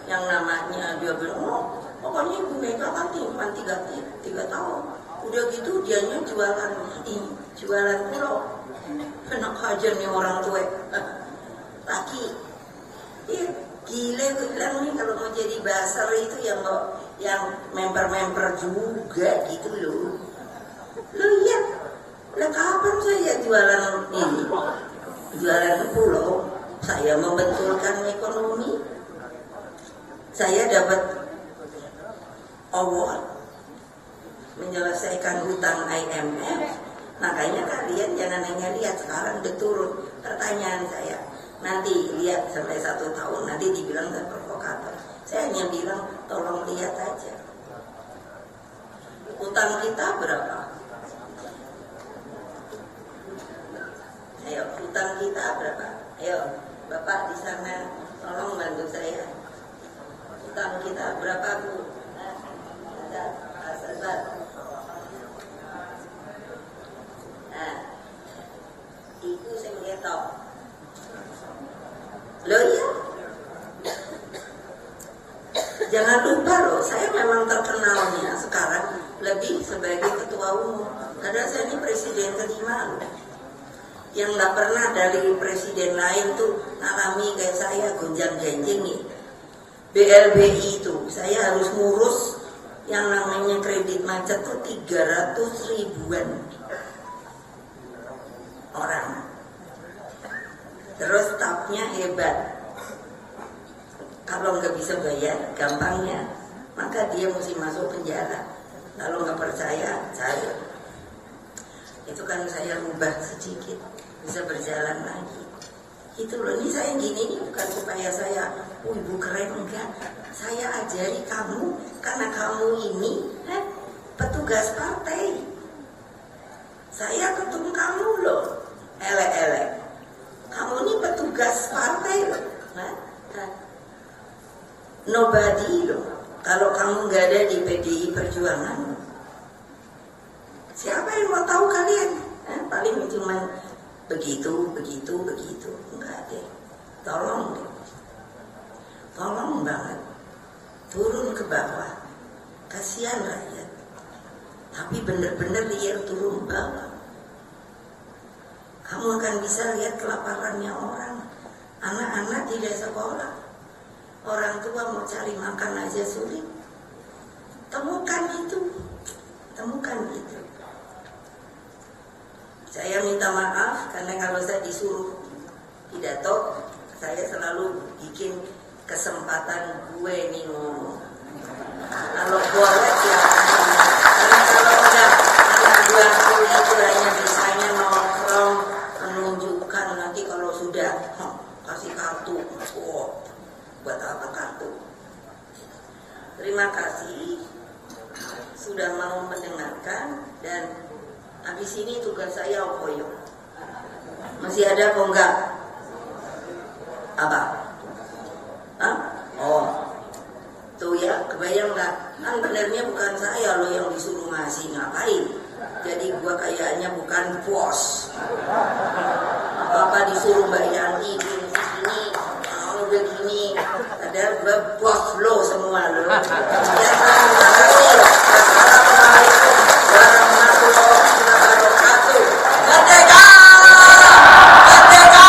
yang namanya dia bilang, oh pokoknya Ibu Mega kan cuma 3 tahun, udah gitu dianya jualan pulau, enak aja nih orang tua, laki, ya gile gue bilang nih kalau mau jadi basar itu yang member juga gitu loh. Lo iya, lah kapan saya jualan ini? Jualan pulau, saya membetulkan ekonomi. Saya dapat award menyelesaikan hutang IMF. Makanya kalian jangan hanya lihat sekarang udah turun. Pertanyaan saya, nanti lihat sampai 1 tahun, nanti dibilang saya provokator. Saya hanya bilang tolong lihat aja. Hutang kita berapa? Ayo, hutang kita berapa? Ayo, Bapak di sana tolong bantu saya. Hutang kita berapa, Bu? Ada Asal. Nah, itu saya melihat tahu. Loh ya, jangan lupa loh, saya memang terkenalnya sekarang lebih sebagai ketua umum. Karena saya ini presiden kelima loh. Yang nggak pernah dari presiden lain tuh alami kayak saya gonjang-ganjing nih. BLBI itu saya harus ngurus yang namanya kredit macet tuh 300 ribuan orang. Terus stafnya hebat. Kalau nggak bisa bayar, gampangnya, maka dia mesti masuk penjara. Kalau nggak percaya, saya. Itu kan saya rubah sedikit, bisa berjalan lagi. Itu loh, ini saya gini ini bukan supaya saya, ibu keren, enggak. Saya ajari kamu karena kamu ini petugas partai. Saya ketemu kamu loh, elek-elek. Kamu ini petugas partai loh. Nobody loh. Kalau kamu nggak ada di PDI Perjuangan, siapa yang mau tahu kalian? Paling cuma begitu. Enggak deh. Tolong deh. Tolong banget. Turun ke bawah. Kasihan rakyat. Tapi benar-benar dia turun bawah. Kamu akan bisa lihat kelaparannya orang. Anak-anak tidak sekolah. Orang tua mau cari makan aja sulit. Temukan itu. Saya minta maaf karena kalau saya disuruh pidato, saya selalu bikin kesempatan gue nih ngomong. Kalau boleh ya, karena kalau enggak, anak buahku itu hanya bisanya nongkrong, menunjukkan nanti kalau sudah kasih kartu. Buat apa kartu? Terima kasih sudah mau mendengarkan, dan habis ini tugas saya opoyo. Masih ada kok enggak? Apa? Hah? Oh, tuh ya, kebayang nggak? Kan benernya bukan saya loh yang disuruh ngasih, ngapain? Jadi gua kayaknya bukan bos. Bapak disuruh Mbak Yanti begini, mau begini. Padahal gua bos lo semua lo. Ya, terima kasih. Assalamualaikum warahmatullahi wabarakatuh. Merdeka! Merdeka!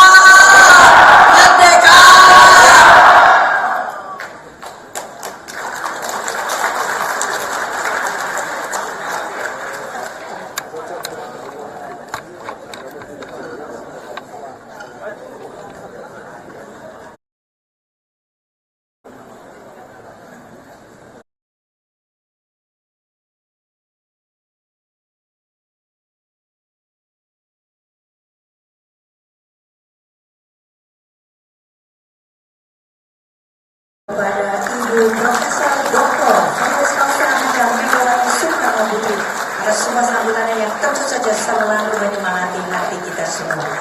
Merdeka! Kepada Ibu Profesor Dr. Kombes Kausa Ahmad Megawati Soekarno Putri atas semua sambutannya yang tentu saja selalu menyemangati hati kita semua.